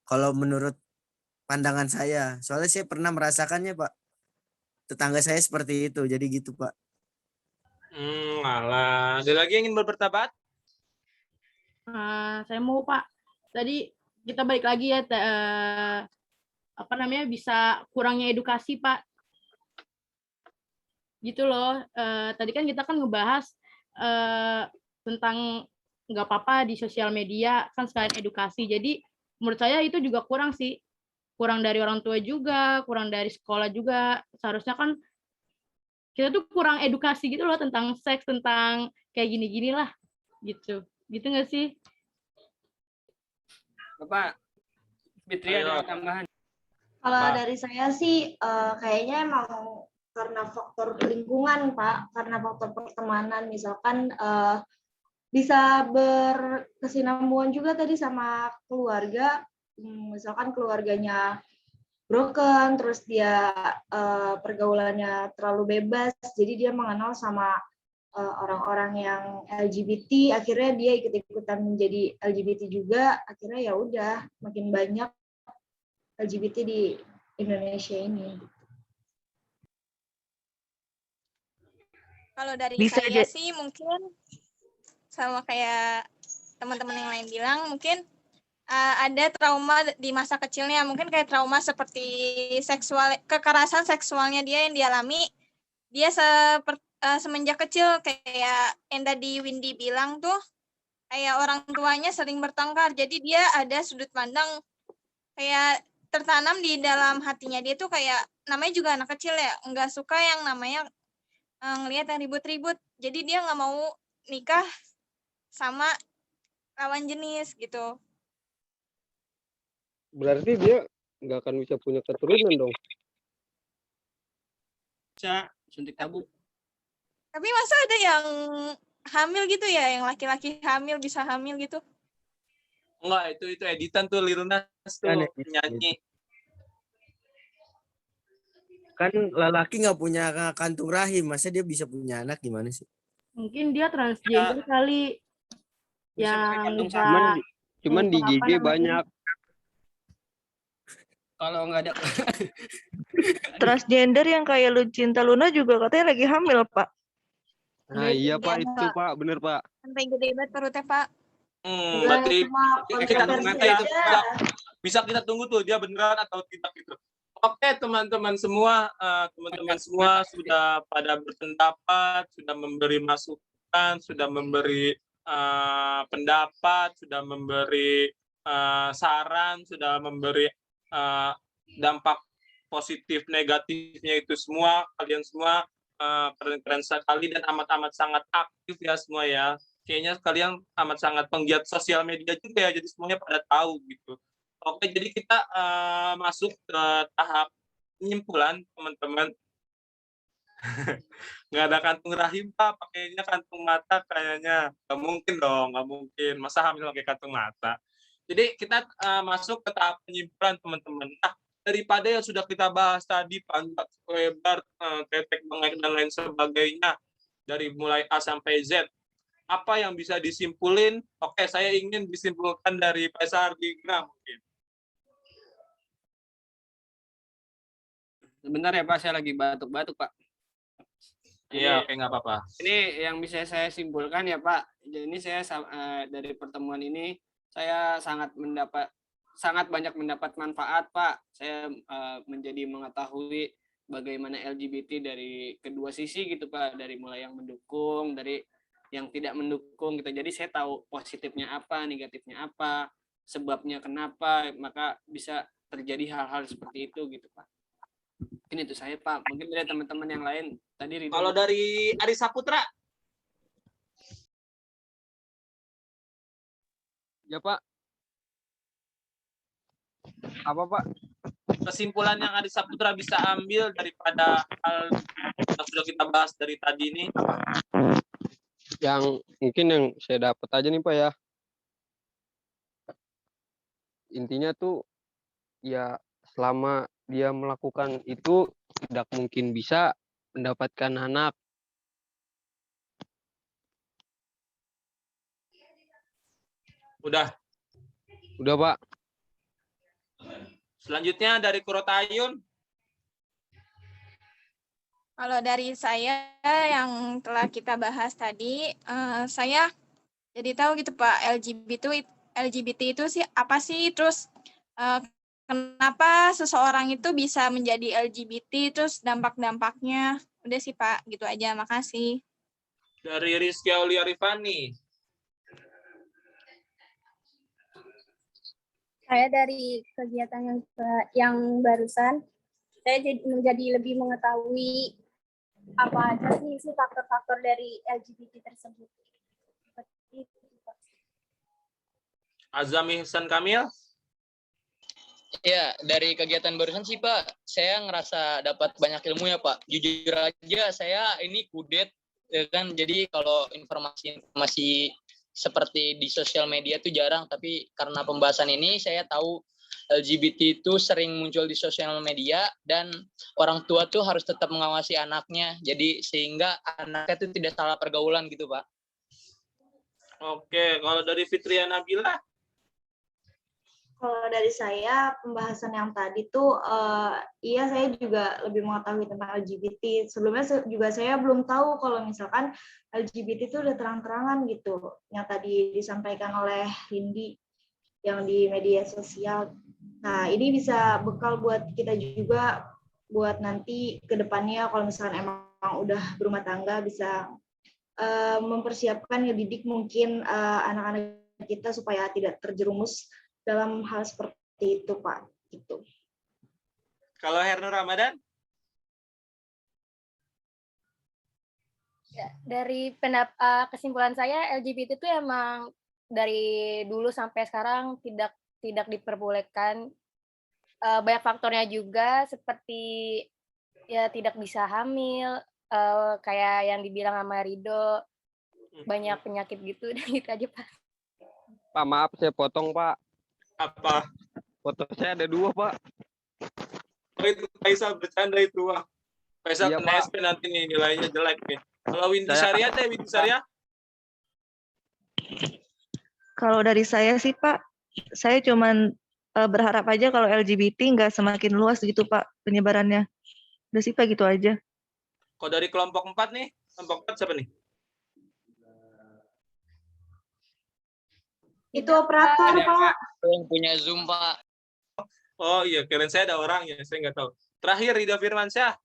Kalau menurut pandangan saya. Soalnya saya pernah merasakannya, Pak. Tetangga saya seperti itu. Jadi gitu, Pak.
Alah. Ada lagi yang ingin berpendapat?
Saya mau Pak, tadi kita balik lagi ya, bisa kurangnya edukasi Pak. Gitu loh. Tadi kan kita kan ngebahas tentang nggak apa-apa di sosial media kan sekalian edukasi. Jadi menurut saya itu juga kurang sih. Kurang dari orang tua juga, kurang dari sekolah juga. Seharusnya kan kita tuh kurang edukasi gitu loh tentang seks, tentang kayak gini-gini lah gitu. Gitu nggak sih?
Bapak Fitri ada tambahan?
Kalau dari saya sih kayaknya emang karena faktor lingkungan, Pak, karena faktor pertemanan, misalkan bisa berkesinambungan juga tadi sama keluarga, misalkan keluarganya broken, terus dia pergaulannya terlalu bebas, jadi dia mengenal sama orang-orang yang LGBT, akhirnya dia ikut-ikutan menjadi LGBT juga, akhirnya ya udah makin banyak LGBT di Indonesia ini.
Kalau dari
Bisa
saya
aja.
sih mungkin sama kayak teman-teman yang lain bilang, mungkin ada trauma di masa kecilnya, mungkin kayak trauma seperti kekerasan seksualnya dia yang dialami, dia semenjak kecil kayak yang tadi Windy bilang tuh, kayak orang tuanya sering bertengkar, jadi dia ada sudut pandang kayak tertanam di dalam hatinya dia tuh kayak, namanya juga anak kecil ya, nggak suka yang namanya ngelihat yang ribut-ribut, jadi dia nggak mau nikah sama lawan jenis gitu.
Berarti dia nggak akan bisa punya keturunan dong.
Bisa suntik tabung.
Tapi masa ada yang hamil gitu ya, yang laki-laki hamil bisa hamil gitu?
Enggak, itu editan tuh Lirnas tuh nyanyi.
Kan lelaki nggak punya kantung rahim, masa dia bisa punya anak gimana sih?
Mungkin dia transgender kali. Yang
Cuman di GG banyak.
Kalau nggak ada
Transgender yang kayak Lucinta Luna juga katanya lagi hamil, Pak.
Nah iya Pak, itu Pak, bener Pak.
Sampai gede banget perutnya Pak.
Berarti kita tunggu nanti itu bisa kita tunggu tuh dia beneran atau tidak gitu. Oke teman-teman semua, sudah pada berpendapat, sudah memberi masukan, sudah memberi pendapat, sudah memberi saran, sudah memberi dampak positif negatifnya itu semua. Kalian semua keren-keren sekali dan amat-amat sangat aktif ya semua ya. Kayaknya kalian amat sangat penggiat sosial media juga ya, jadi semuanya pada tahu gitu. Oke, jadi kita masuk ke tahap penyimpulan, teman-teman. Nggak ada kantung rahim, Pak. Pakainya kantung mata kayaknya. Nggak mungkin dong, nggak mungkin. Masa hamil pakai kantung mata? Jadi kita masuk ke tahap penyimpulan, teman-teman. Nah, daripada yang sudah kita bahas tadi, panjang, lebar, tetek, bengek, dan lain sebagainya, dari mulai A sampai Z, apa yang bisa disimpulin? Oke, saya ingin disimpulkan dari Faisal Ardina mungkin.
Sebentar ya Pak, saya lagi batuk-batuk Pak.
Iya, oke, nggak apa-apa.
Ini yang bisa saya simpulkan ya Pak. Jadi ini saya dari pertemuan ini saya sangat banyak mendapat manfaat Pak. Saya menjadi mengetahui bagaimana LGBT dari kedua sisi gitu Pak, dari mulai yang mendukung, dari yang tidak mendukung gitu. Jadi saya tahu positifnya apa, negatifnya apa, sebabnya kenapa, maka bisa terjadi hal-hal seperti itu gitu Pak. Ini tuh saya Pak, mungkin dari teman-teman yang lain tadi Ridho.
Kalau dari Ari Saputra?
Ya Pak. Apa Pak?
Kesimpulan yang Ari Saputra bisa ambil daripada hal yang sudah kita bahas dari tadi ini?
Yang mungkin yang saya dapat aja nih Pak ya. intinya tuh ya selama dia melakukan itu tidak mungkin bisa mendapatkan anak.
Udah.
Udah, Pak.
Selanjutnya dari Kurotayun.
Kalau dari saya yang telah kita bahas tadi, saya jadi tahu gitu Pak, LGBT itu sih apa sih, terus kenapa seseorang itu bisa menjadi LGBT, terus dampak-dampaknya. Udah sih Pak, gitu aja. Makasih.
Dari Rizky Aulia Rifani.
Saya dari kegiatan yang barusan, saya menjadi lebih mengetahui apa aja sih faktor-faktor dari LGBT tersebut. Seperti itu, Pak.
Azam Ihsan Kamil.
Ya, dari kegiatan barusan sih Pak, saya ngerasa dapat banyak ilmu ya Pak. Jujur aja saya ini kudet, ya kan. Jadi kalau informasi seperti di sosial media itu jarang, tapi karena pembahasan ini saya tahu LGBT itu sering muncul di sosial media dan orang tua tuh harus tetap mengawasi anaknya. Jadi sehingga anaknya tuh tidak salah pergaulan gitu, Pak.
Oke, kalau dari Fitria Nabila.
Kalau dari saya, pembahasan yang tadi tuh, iya saya juga lebih mengetahui tentang LGBT. Sebelumnya juga saya belum tahu kalau misalkan LGBT itu udah terang-terangan gitu, yang tadi disampaikan oleh Rindi, yang di media sosial. Nah, ini bisa bekal buat kita juga, buat nanti ke depannya kalau misalkan emang udah berumah tangga, bisa mempersiapkan, ngedidik mungkin anak-anak kita supaya tidak terjerumus dalam hal seperti itu, Pak. Gitu.
Kalau Hernur Ramadan?
Ya, dari kesimpulan saya, LGBT itu emang dari dulu sampai sekarang tidak diperbolehkan. Banyak faktornya juga, seperti ya tidak bisa hamil, kayak yang dibilang sama Rido, banyak penyakit gitu. Gitu aja, Pak.
Pak, maaf saya potong, Pak.
Apa?
Foto saya ada 2, Pak.
Oh, itu Faisal bercanda itu, Wah. Faisal
Iya,
kena
Pak.
SP nanti nih, nilainya jelek nih. Kalau Windy Syariah deh, Windy Syariah.
Kalau dari saya sih Pak, saya cuman berharap aja kalau LGBT nggak semakin luas gitu Pak penyebarannya. Udah sih Pak, gitu aja.
Kalau dari kelompok 4 nih, kelompok 4 siapa nih?
Itu operator, Pak.
Yang punya Zoom, Pak.
Oh iya, kirain saya ada orangnya, saya nggak tahu. Terakhir, Ridho Firmansyah.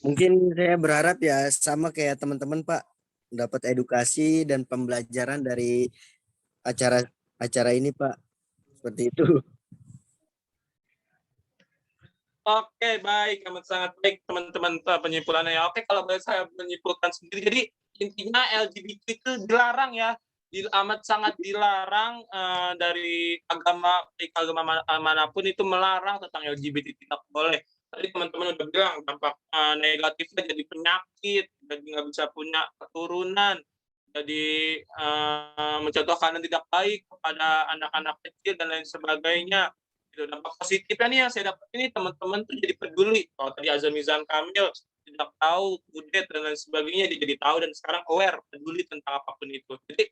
Mungkin saya berharap ya sama kayak teman-teman Pak, dapat edukasi dan pembelajaran dari acara ini Pak. Seperti itu.
Oke, baik, amat sangat baik teman-teman penyimpulannya ya. Oke, kalau boleh saya menyimpulkan sendiri, jadi intinya LGBT itu dilarang ya, amat sangat dilarang dari agama manapun itu melarang tentang LGBT, tidak boleh. Tadi teman-teman udah bilang dampak negatifnya jadi penyakit, jadi nggak bisa punya keturunan, jadi mencontohkan yang tidak baik kepada anak-anak kecil dan lain sebagainya. Itu dampak positifnya nih yang saya dapat ini, teman-teman tuh jadi peduli. Kalau tadi Azam Ihsan Kamil tidak tahu, kudet dan lain sebagainya, dia jadi tahu dan sekarang aware, peduli tentang apapun itu. Jadi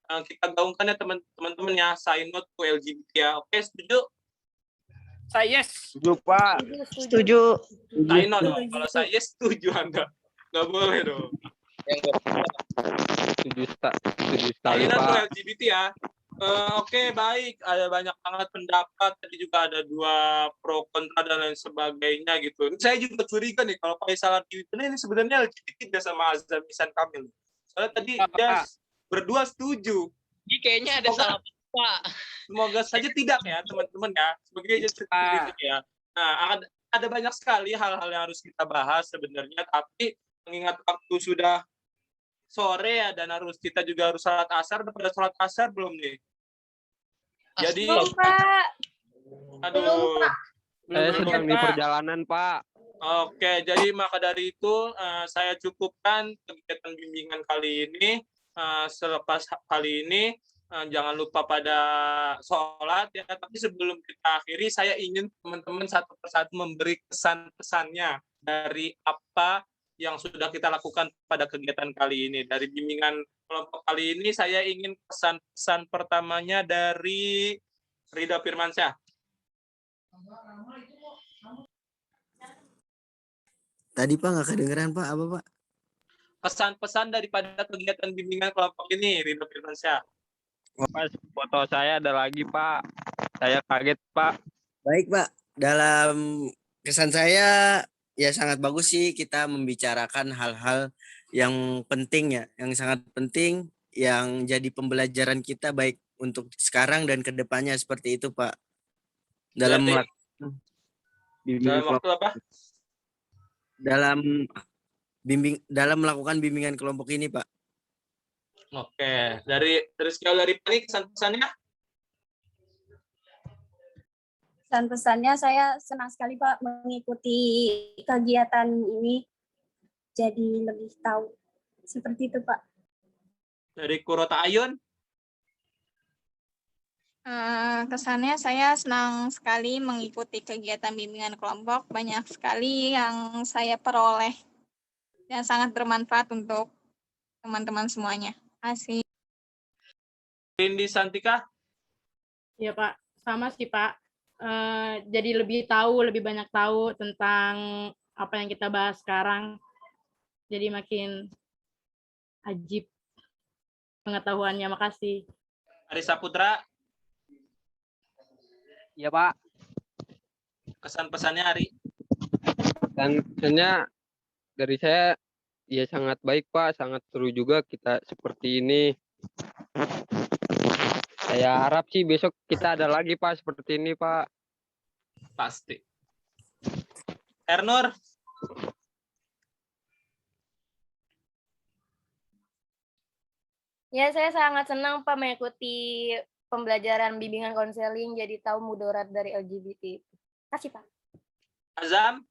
kita gaungkan ya teman-teman ya, say no to LGBT ya. Oke, setuju? Saya yes.
Setuju, Pak.
Setuju.
Say no dong. Kalau saya yes, setuju Anda. Nggak boleh dong.
Setuju sekali,
Say no to
Pak.
LGBT ya. Oke, baik. Ada banyak banget pendapat. Tadi juga ada 2 pro kontra dan lain sebagainya gitu. Saya juga curiga nih kalau Faisal ini sebenarnya LGBT tidak sama Azam Ihsan Kamil. Soalnya tadi dia berdua setuju.
Ini kayaknya ada salah Pak.
Semoga saja tidak ya teman-teman ya. Sebagai aja sedikit ya. Nah, ada banyak sekali hal-hal yang harus kita bahas sebenarnya. Tapi mengingat waktu sudah sore ya, dan kita juga harus sholat asar. Udah pada sholat asar belum nih? Jadi,
Belum, Pak.
aduh,
Saya sedang di perjalanan, Pak.
Oke, jadi maka dari itu saya cukupkan kegiatan bimbingan kali ini. Selepas kali ini jangan lupa pada sholat ya. Tapi sebelum kita akhiri, saya ingin teman-teman satu persatu memberi kesan-pesannya dari apa yang sudah kita lakukan pada kegiatan kali ini. Dari bimbingan kelompok kali ini, saya ingin pesan-pesan pertamanya dari Ridho Firmansyah.
Tadi Pak nggak kedengeran Pak, apa Pak?
Pesan-pesan daripada kegiatan bimbingan kelompok ini, Ridho Firmansyah.
Pas foto saya ada lagi Pak. Saya kaget Pak.
Baik Pak, dalam kesan saya ya sangat bagus sih kita membicarakan hal-hal yang penting ya, yang sangat penting yang jadi pembelajaran kita baik untuk sekarang dan kedepannya seperti itu Pak. Dalam melakukan bimbingan
waktu apa?
dalam melakukan bimbingan kelompok ini Pak.
Oke, dari sekian dari Pani kesan-pesannya?
Pesan-pesannya saya senang sekali Pak mengikuti kegiatan ini, jadi lebih tahu seperti itu Pak.
Dari Kurota Ayun?
Kesannya saya senang sekali mengikuti kegiatan bimbingan kelompok, banyak sekali yang saya peroleh dan sangat bermanfaat untuk teman-teman semuanya. Asik.
Indi Santika?
Iya Pak, sama sih Pak. Jadi lebih banyak tahu tentang apa yang kita bahas sekarang. Jadi makin ajib pengetahuannya. Makasih.
Arisa Putra?
Iya Pak.
Kesan-pesannya Ari?
Dan pesannya dari saya ya sangat baik Pak, sangat seru juga kita seperti ini. Saya harap sih besok kita ada lagi Pak seperti ini Pak.
Pasti. Ernur?
Ya, saya sangat senang Pak mengikuti pembelajaran bimbingan konseling, jadi tahu mudarat dari LGBT. Kasih Pak.
Azam?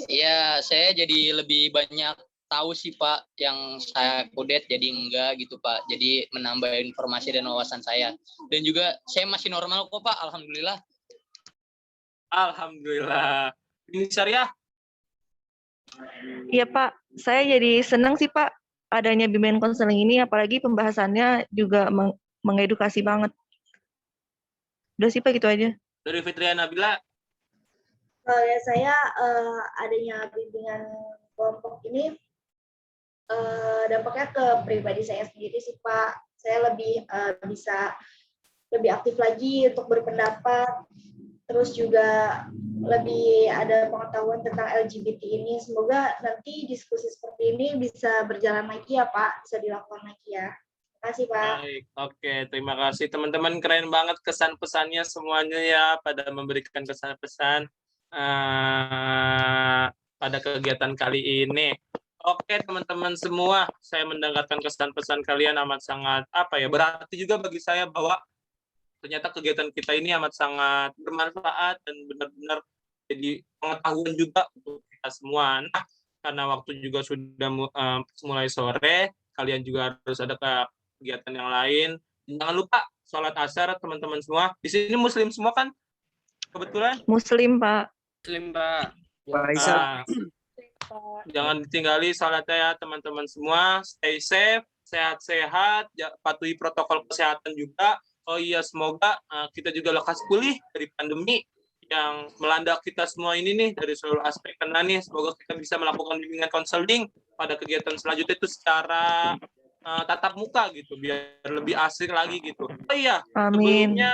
Ya, saya jadi lebih banyak tahu sih Pak, yang saya kudet jadi enggak gitu Pak. Jadi menambah informasi dan wawasan saya. Dan juga saya masih normal kok Pak, alhamdulillah.
Alhamdulillah. Ini Syariah?
Iya Pak, saya jadi senang sih Pak adanya bimbingan konseling ini, apalagi pembahasannya juga mengedukasi banget. Udah sih Pak, gitu aja.
Dari Fitria Nabila?
Ya saya adanya bimbingan kelompok ini dampaknya ke pribadi saya sendiri sih Pak. Saya lebih bisa lebih aktif lagi untuk berpendapat, terus juga lebih ada pengetahuan tentang LGBT ini. Semoga nanti diskusi seperti ini bisa berjalan lagi ya Pak, bisa dilakukan lagi ya. Terima kasih Pak.
Baik, oke, terima kasih teman-teman, keren banget kesan-pesannya semuanya ya pada memberikan kesan-pesan pada kegiatan kali ini. Oke teman-teman semua, saya mendengarkan kesan-pesan kalian amat sangat berarti juga bagi saya bahwa ternyata kegiatan kita ini amat sangat bermanfaat dan benar-benar jadi pengetahuan juga untuk kita semua. Nah, karena waktu juga sudah mulai sore, kalian juga harus ada kegiatan yang lain. Jangan lupa sholat asar teman-teman semua. Di sini muslim semua kan? Kebetulan?
Muslim Pak.
Muslim Pak.
Jangan ditinggali sholatnya ya teman-teman semua. Stay safe, sehat-sehat, patuhi protokol kesehatan juga. Oh iya, semoga kita juga lekas pulih dari pandemi yang melanda kita semua ini nih dari seluruh aspek kena nih. Semoga kita bisa melakukan bimbingan konseling pada kegiatan selanjutnya itu secara tatap muka gitu, biar lebih asik lagi gitu. Oh iya, sebelumnya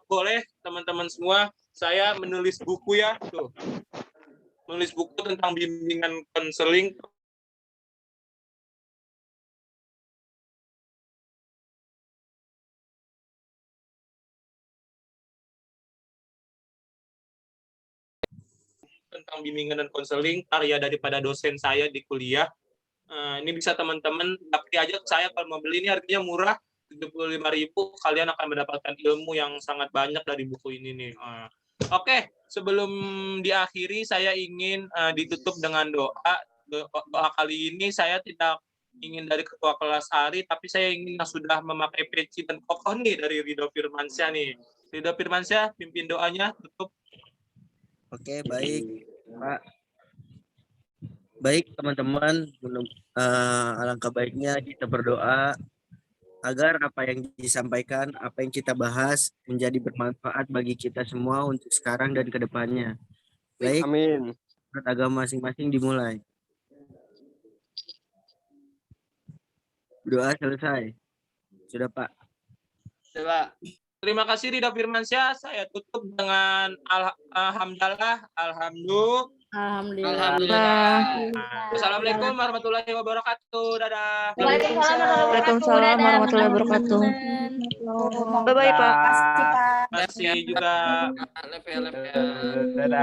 boleh teman-teman semua, saya menulis buku ya, tuh. Menulis buku tentang bimbingan konseling tentang bimbingan dan konseling karya daripada dosen saya di kuliah. Ini bisa teman-teman dapati aja ke saya, kalau mau beli ini harganya murah, 75.000, kalian akan mendapatkan ilmu yang sangat banyak dari buku ini nih. Oke, sebelum diakhiri saya ingin ditutup dengan doa. Doa kali ini saya tidak ingin dari ketua kelas Ari, tapi saya ingin yang sudah memakai peci dan kokoh nih dari Ridho Firmansyah nih. Ridho Firmansyah, pimpin doanya, tutup.
Oke, baik, Pak. Baik, teman-teman, alangkah baiknya kita berdoa agar apa yang disampaikan, apa yang kita bahas menjadi bermanfaat bagi kita semua untuk sekarang dan ke depannya. Baik,
Amin.
menurut agama masing-masing dimulai. Doa selesai. Sudah, Pak.
Coba.
Terima kasih Ridho Firmansyah. Saya tutup dengan alhamdulillah.
Alhamdulillah.
Wassalamualaikum warahmatullahi wabarakatuh. Dadah.
Waalaikumsalam warahmatullahi wabarakatuh. Bye-bye, Pak.
Terima kasih juga.
Dadah.